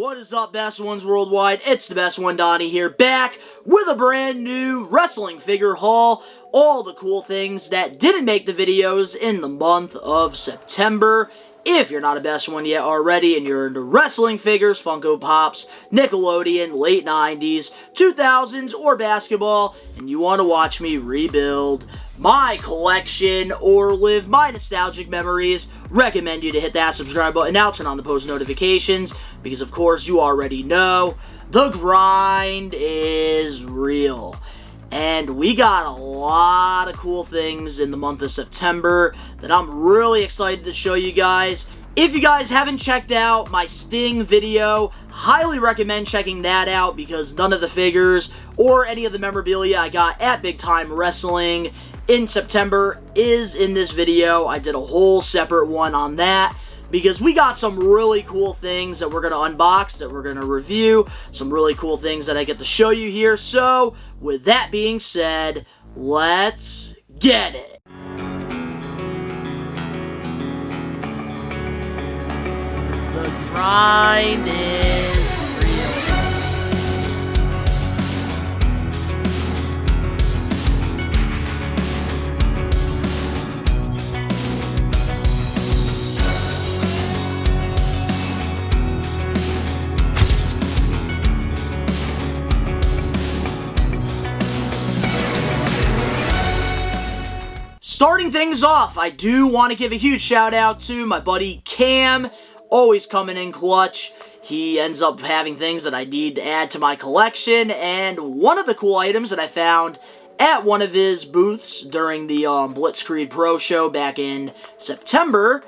What is up, best ones worldwide? It's the best one, Donnie here, back with a brand new wrestling figure haul. All the cool things that didn't make the videos in the month of September. If you're not a best one yet already and you're into wrestling figures, Funko Pops, Nickelodeon, late 90s, 2000s, or basketball, and you want to watch me rebuild my collection or live my nostalgic memories, recommend you to hit that subscribe button now, turn on the post notifications, because of course you already know, the grind is real. And we got a lot of cool things in the month of September that I'm really excited to show you guys. If you guys haven't checked out my Sting video, highly recommend checking that out because none of the figures or any of the memorabilia I got at Big Time Wrestling in September is in this video. I did a whole separate one on that because we got some really cool things that we're going to unbox, that we're going to review, some really cool things that I get to show you here. So, with that being said, let's get it. The grind is real. Starting things off, I do want to give a huge shout out to my buddy Cam, always coming in clutch. He ends up having things that I need to add to my collection, and one of the cool items that I found at one of his booths during the Blitzkrieg Pro show back in September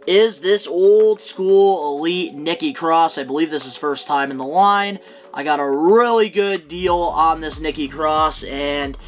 is this old school Elite Nikki cross. I believe this is first time in the line. I got a really good deal on this Nikki cross, and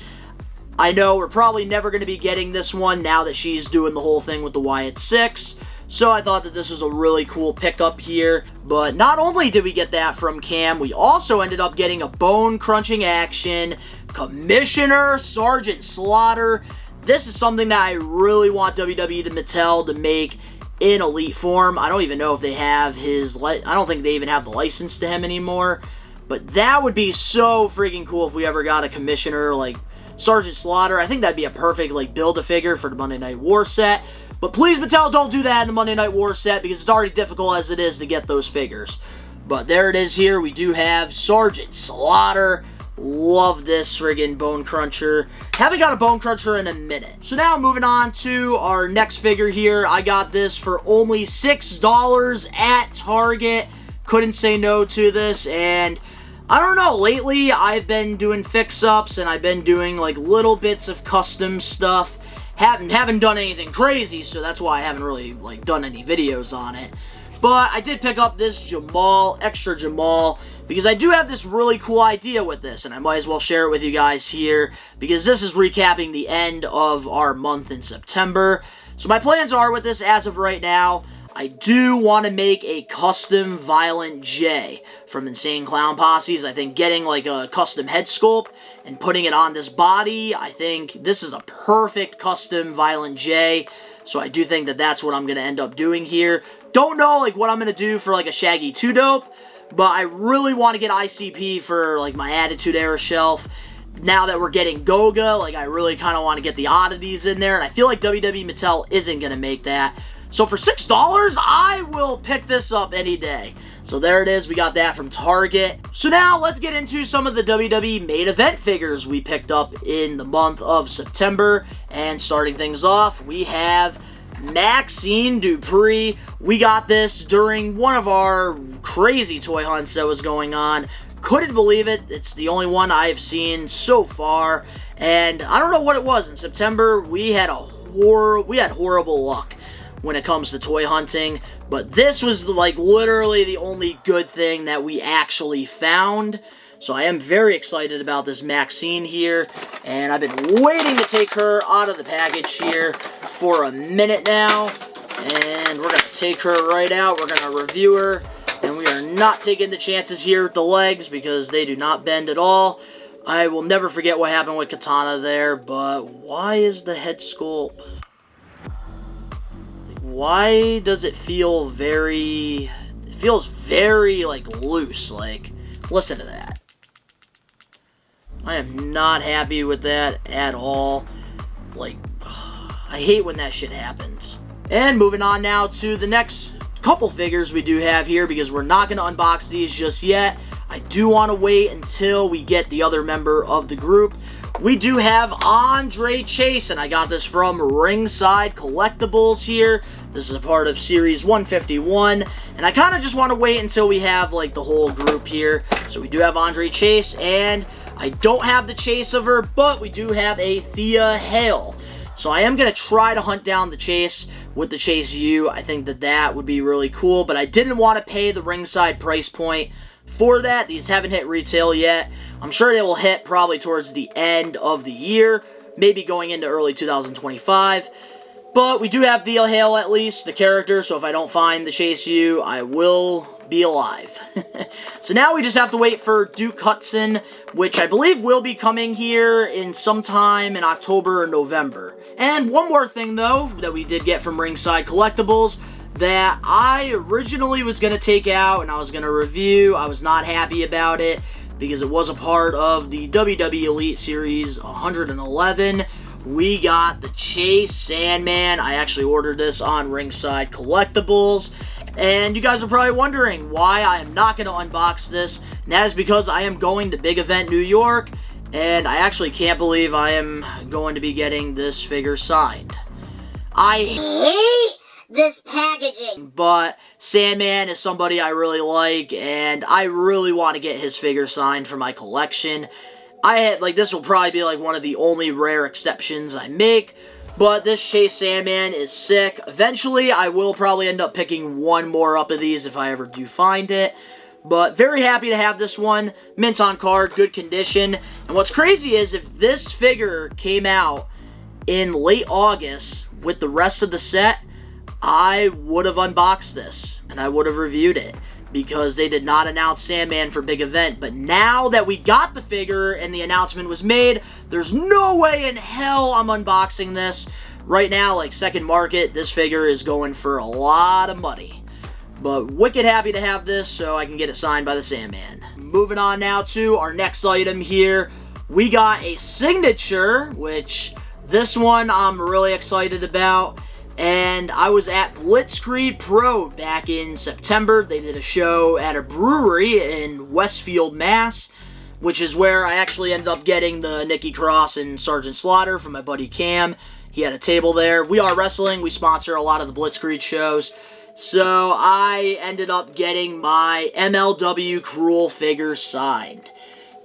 I know we're probably never going to be getting this one now that she's doing the whole thing with the Wyatt 6. So I thought that this was a really cool pickup here. But not only did we get that from Cam, we also ended up getting a bone-crunching action Commissioner Sergeant Slaughter. This is something that I really want WWE to Mattel to make in Elite form. I don't even know if they have his... I don't think they even have the license to him anymore. But that would be so freaking cool if we ever got a Commissioner like Sergeant Slaughter. I think that'd be a perfect like build-a-figure for the Monday Night War set. But please, Mattel, don't do that in the Monday Night War set because it's already difficult as it is to get those figures. But there it is here. We do have Sergeant Slaughter. Love this friggin' Bone Cruncher. Haven't got a Bone Cruncher in a minute. So now moving on to our next figure here. I got this for only $6 at Target. Couldn't say no to this, and I don't know, lately I've been doing fix-ups and I've been doing like little bits of custom stuff. Haven't done anything crazy, so that's why I haven't really like done any videos on it. But I did pick up this Jamal, extra Jamal, because I do have this really cool idea with this, and I might as well share it with you guys here, because this is recapping the end of our month in September. So my plans are with this as of right now, I do want to make a custom Violent J from Insane Clown Posses. I think getting like a custom head sculpt and putting it on this body, I think this is a perfect custom Violent J. So I do think that that's what I'm going to end up doing here. Don't know like what I'm going to do for like a Shaggy 2 Dope, but I really want to get ICP for like my Attitude Era shelf. Now that we're getting Goga, like I really kind of want to get the oddities in there, and I feel like WWE Mattel isn't going to make that. So for $6, I will pick this up any day. So there it is, we got that from Target. So now let's get into some of the WWE main event figures we picked up in the month of September. And starting things off, we have Maxine Dupree. We got this during one of our crazy toy hunts that was going on. Couldn't believe it. It's the only one I've seen so far. And I don't know what it was. In September, we had horrible luck when it comes to toy hunting, but this was like literally the only good thing that we actually found. So I am very excited about this Maxine here, and I've been waiting to take her out of the package here for a minute now, and we're going to take her right out. We're going to review her, and we are not taking the chances here with the legs because they do not bend at all. I will never forget what happened with Katana there, but why is the head sculpt... Why does it feel very feels very, like, loose. Like, listen to that. I am not happy with that at all. Like, I hate when that shit happens. And moving on now to the next couple figures we do have here, because we're not going to unbox these just yet. I do want to wait until we get the other member of the group. We do have Andre Chase, and I got this from Ringside Collectibles here. This is a part of Series 151, and I kind of just want to wait until we have, like, the whole group here. So we do have Andre Chase, and I don't have the Chase of her, but we do have a Thea Hale. So I am going to try to hunt down the Chase with the Chase U. I think that that would be really cool, but I didn't want to pay the Ringside price point for that. These haven't hit retail yet. I'm sure they will hit probably towards the end of the year, maybe going into early 2025. But we do have Thea Hale, at least, the character, so if I don't find the Chase U, I will be alive. So now we just have to wait for Duke Hudson, which I believe will be coming here in sometime in October or November. And one more thing, though, that we did get from Ringside Collectibles that I originally was going to take out and I was going to review. I was not happy about it because it was a part of the WWE Elite Series 111. We got the Chase Sandman. I actually ordered this on Ringside Collectibles. And you guys are probably wondering why I am not going to unbox this. And that is because I am going to Big Event New York. And I actually can't believe I am going to be getting this figure signed. I hate this packaging. But Sandman is somebody I really like. And I really want to get his figure signed for my collection. This will probably be like one of the only rare exceptions I make. But this Chase Sandman is sick. Eventually, I will probably end up picking one more up of these if I ever do find it. But very happy to have this one. Mint on card, good condition. And what's crazy is if this figure came out in late August with the rest of the set, I would have unboxed this and I would have reviewed it, because they did not announce Sandman for Big Event. But now that we got the figure and the announcement was made, there's no way in hell I'm unboxing this. Right now, like second market, this figure is going for a lot of money. But wicked happy to have this so I can get it signed by the Sandman. Moving on now to our next item here. We got a signature, which this one I'm really excited about. And I was at Blitzkrieg Pro back in September. They did a show at a brewery in Westfield, Mass, which is where I actually ended up getting the Nikki Cross and Sergeant Slaughter from my buddy Cam. He had a table there. We Are Wrestling. We sponsor a lot of the Blitzkrieg shows. So I ended up getting my MLW Cruel figure signed.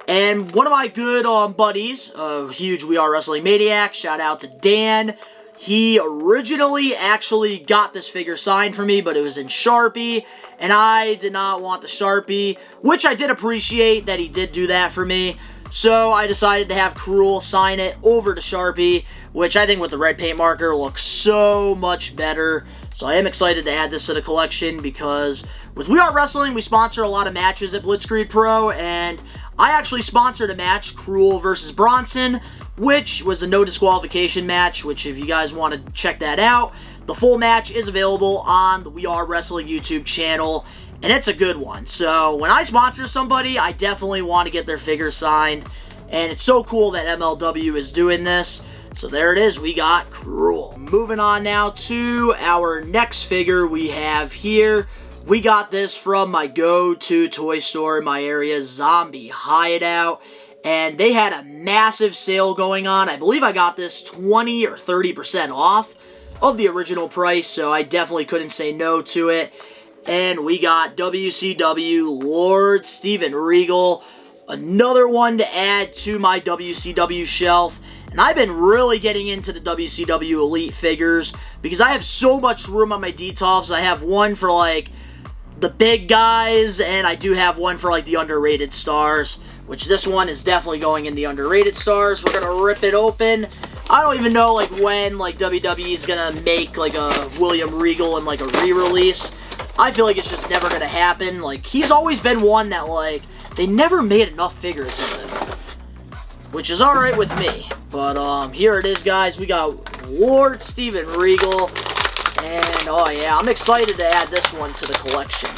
And one of my good buddies, a huge We Are Wrestling maniac, shout out to Dan. He originally actually got this figure signed for me, but it was in Sharpie, and I did not want the Sharpie, which I did appreciate that he did do that for me. So I decided to have Cruel sign it over to Sharpie, which I think with the red paint marker looks so much better. So I am excited to add this to the collection, because with We Are Wrestling, we sponsor a lot of matches at Blitzkrieg Pro, and I actually sponsored a match, Cruel versus Bronson, which was a no disqualification match, which if you guys want to check that out, the full match is available on the We Are Wrestling YouTube channel, and it's a good one. So when I sponsor somebody, I definitely want to get their figure signed, and it's so cool that MLW is doing this. So there it is, we got Cruel. Moving on now to our next figure we have here. We got this from my go-to toy store in my area, Zombie Hideout. And they had a massive sale going on. I believe I got this 20 or 30% off of the original price, so I definitely couldn't say no to it. And we got WCW Lord Steven Regal, another one to add to my WCW shelf. And I've been really getting into the WCW Elite figures because I have so much room on my detolfs. I have one for like the big guys, and I do have one for like the underrated stars, which this one is definitely going in the underrated stars. We're gonna rip it open. I don't even know like when like WWE is gonna make like a William Regal and like a re-release. I feel like it's just never gonna happen. Like, he's always been one that like they never made enough figures of him, which is alright with me. But here it is, guys. We got Lord Steven Regal. And, oh yeah, I'm excited to add this one to the collection.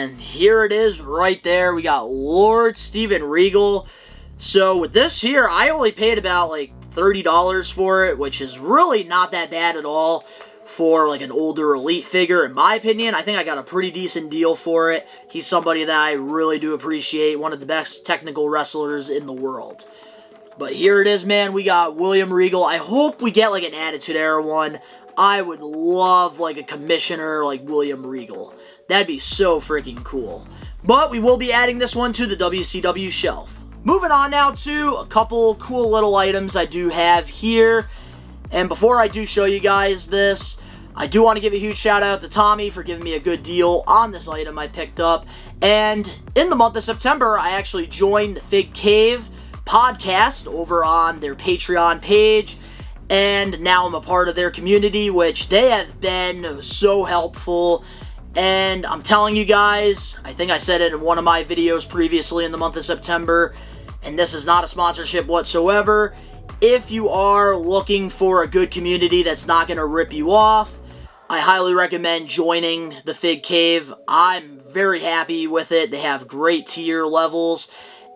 And here it is right there. We got Lord Steven Regal. So with this here, I only paid about like $30 for it, which is really not that bad at all for like an older Elite figure, in my opinion. I think I got a pretty decent deal for it. He's somebody that I really do appreciate, one of the best technical wrestlers in the world. But here it is, man. We got William Regal. I hope we get like an Attitude Era one. I would love like a commissioner like William Regal. That'd be so freaking cool. But we will be adding this one to the WCW shelf. Moving on now to a couple cool little items I do have here. And before I do show you guys this, I do want to give a huge shout out to Tommy for giving me a good deal on this item I picked up. And in the month of September, I actually joined the Fig Cave podcast over on their Patreon page. And now I'm a part of their community, which they have been so helpful. And I'm telling you guys, I think I said it in one of my videos previously in the month of September, and this is not a sponsorship whatsoever. If you are looking for a good community that's not going to rip you off, I highly recommend joining the Fig Cave. I'm very happy with it. They have great tier levels,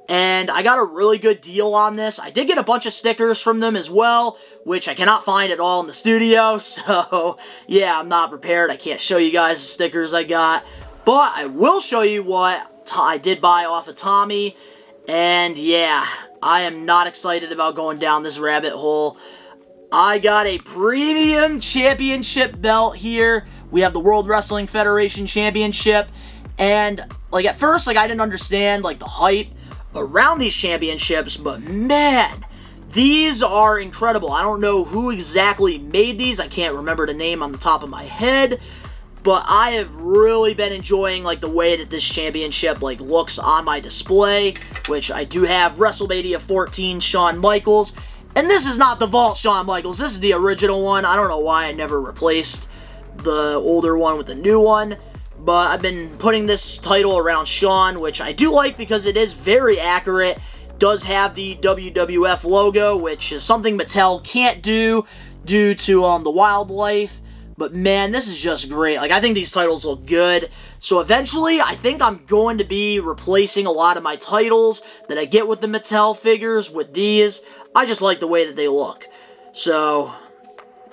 and I got a really good deal on this. I did get a bunch of stickers from them as well, which I cannot find at all in the studio, so yeah, I'm not prepared. I can't show you guys the stickers I got, but I will show you what I did buy off of Tommy, and yeah, I am not excited about going down this rabbit hole. I got a premium championship belt here. We have the World Wrestling Federation Championship, and like at first, like I didn't understand like the hype around these championships, but man, these are incredible. I don't know who exactly made these. I can't remember the name on the top of my head, but I have really been enjoying like the way that this championship like looks on my display, which I do have WrestleMania 14 Shawn Michaels, and this is not the Vault Shawn Michaels. This is the original one. I don't know why I never replaced the older one with the new one, but I've been putting this title around Shawn, which I do like because it is very accurate. Does have the WWF logo, which is something Mattel can't do due to the wildlife. But man, this is just great. Like, I think these titles look good. So eventually, I think I'm going to be replacing a lot of my titles that I get with the Mattel figures with these. I just like the way that they look. So,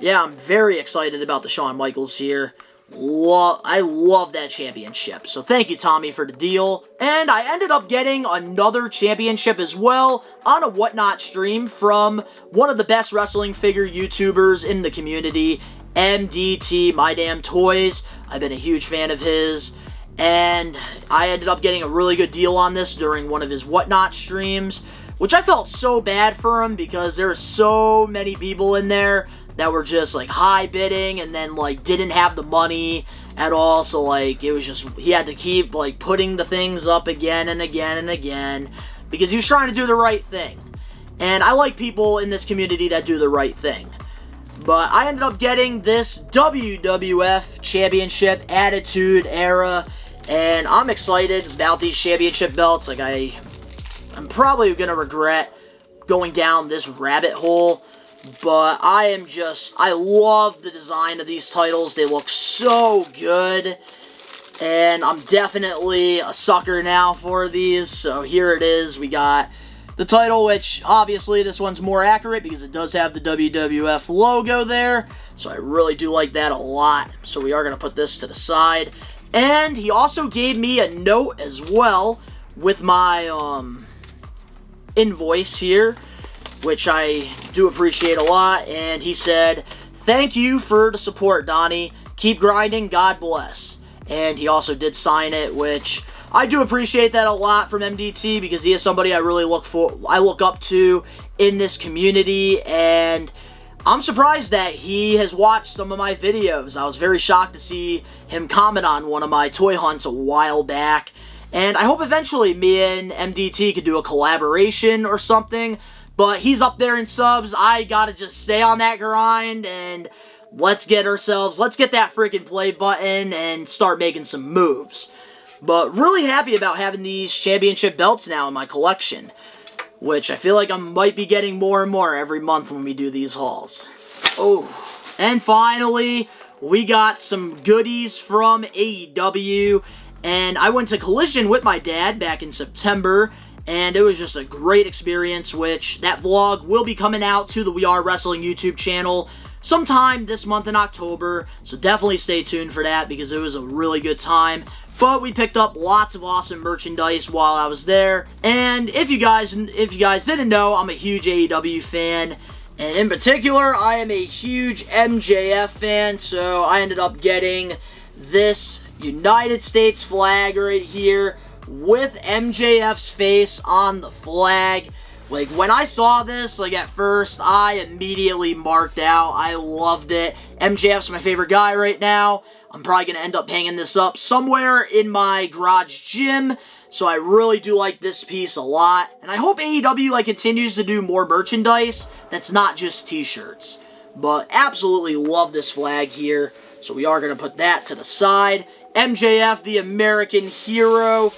yeah, I'm very excited about the Shawn Michaels here. I love that championship. So thank you, Tommy, for the deal. And I ended up getting another championship as well on a Whatnot stream from one of the best wrestling figure YouTubers in the community, MDT My Damn Toys. I've been a huge fan of his, and I ended up getting a really good deal on this during one of his Whatnot streams, which I felt so bad for him because there were so many people in there that were just like high bidding and then like didn't have the money at all. So like it was just, he had to keep like putting the things up again and again and again because he was trying to do the right thing. And I like people in this community that do the right thing. But I ended up getting this WWF Championship Attitude Era, and I'm excited about these championship belts. Like I'm probably gonna regret going down this rabbit hole, but I love the design of these titles. They look so good, and I'm definitely a sucker now for these. So here it is. We got the title, which obviously this one's more accurate because it does have the WWF logo there. So I really do like that a lot. So we are going to put this to the side. And he also gave me a note as well with my invoice here, which I do appreciate a lot. And he said, "Thank you for the support, Donnie. Keep grinding. God bless." And he also did sign it, which I do appreciate that a lot from MDT because he is somebody I really look up to in this community, and I'm surprised that he has watched some of my videos. I was very shocked to see him comment on one of my toy hunts a while back, and I hope eventually me and MDT could do a collaboration or something, but he's up there in subs. I gotta just stay on that grind, and let's get that freaking play button and start making some moves. But really happy about having these championship belts now in my collection, which I feel like I might be getting more and more every month when we do these hauls. Oh, and finally, we got some goodies from AEW, And I went to Collision with my dad back in September, and it was just a great experience, which that vlog will be coming out to the We Are Wrestling YouTube channel sometime this month in October, so definitely stay tuned for that because it was a really good time. But we picked up lots of awesome merchandise while I was there, and if you guys didn't know, I'm a huge AEW fan, and in particular, I am a huge MJF fan, so I ended up getting this United States flag right here with MJF's face on the flag. Like, when I saw this, like, at first, I immediately marked out. I loved it. MJF's my favorite guy right now. I'm probably going to end up hanging this up somewhere in my garage gym. So I really do like this piece a lot. And I hope AEW, like, continues to do more merchandise that's not just t-shirts. But absolutely love this flag here. So we are going to put that to the side. MJF, the American hero.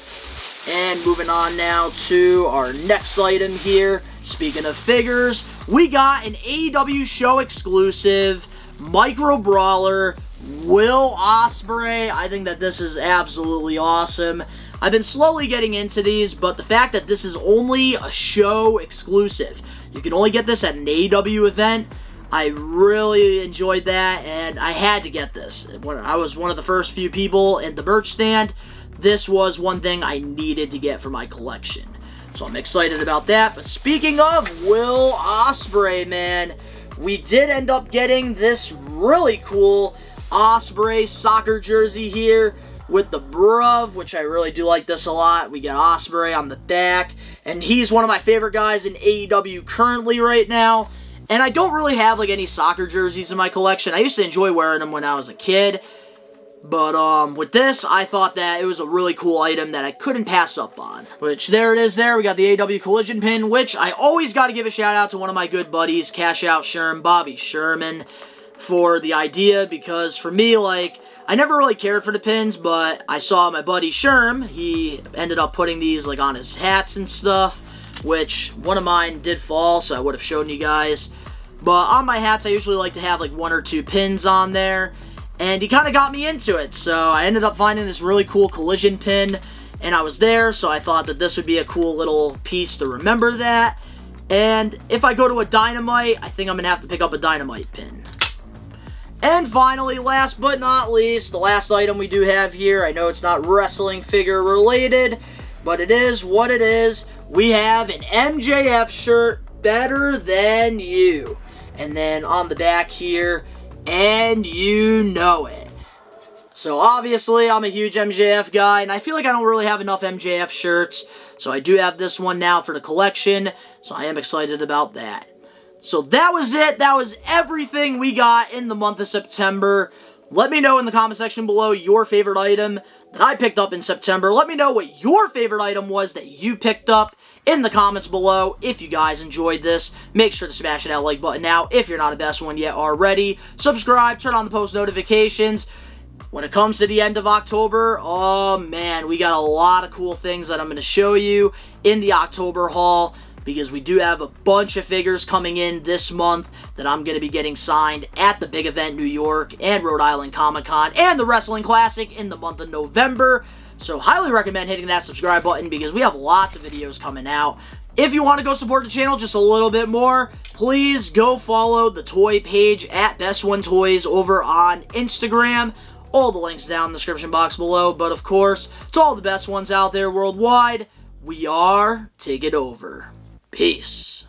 And moving on now to our next item here. Speaking of figures, we got an AEW show exclusive Micro Brawler Will Ospreay. I think that this is absolutely awesome. I've been slowly getting into these, but the fact that this is only a show exclusive, you can only get this at an AEW event, I really enjoyed that, and I had to get this. When I was one of the first few people at the merch stand, this was one thing I needed to get for my collection. So I'm excited about that. But speaking of Will Ospreay, man, we did end up getting this really cool Ospreay soccer jersey here with the bruv, which I really do like this a lot. We got Ospreay on the back, and he's one of my favorite guys in AEW currently right now. And I don't really have, like, any soccer jerseys in my collection. I used to enjoy wearing them when I was a kid. But, with this, I thought that it was a really cool item that I couldn't pass up on. Which, there it is there. We got the AEW Collision pin, which I always got to give a shout out to one of my good buddies, Cash Out Sherm, Bobby Sherman, for the idea. Because, for me, like, I never really cared for the pins, but I saw my buddy Sherm. He ended up putting these, like, on his hats and stuff. Which, one of mine did fall, so I would have shown you guys. But on my hats, I usually like to have like 1 or 2 pins on there. And he kind of got me into it. So I ended up finding this really cool Collision pin. And I was there, so I thought that this would be a cool little piece to remember that. And if I go to a Dynamite, I think I'm going to have to pick up a Dynamite pin. And finally, last but not least, the last item we do have here. I know it's not wrestling figure related, but it is what it is. We have an MJF shirt, Better Than You. And then on the back here, and you know it. So obviously, I'm a huge MJF guy, and I feel like I don't really have enough MJF shirts. So I do have this one now for the collection, so I am excited about that. So that was it. That was everything we got in the month of September. Let me know in the comment section below your favorite item that I picked up in September. Let me know what your favorite item was that you picked up in the comments below. If you guys enjoyed this, make sure to smash that like button now if you're not a best one yet already. Subscribe, turn on the post notifications. When it comes to the end of October, oh man, we got a lot of cool things that I'm going to show you in the October haul, because we do have a bunch of figures coming in this month that I'm going to be getting signed at the big event New York and Rhode Island Comic-Con and the Wrestling Classic in the month of November. So highly recommend hitting that subscribe button because we have lots of videos coming out. If you want to go support the channel just a little bit more, please go follow the toy page at Best One Toys over on Instagram. All the links down in the description box below. But of course, to all the best ones out there worldwide, we are Take It Over. Peace.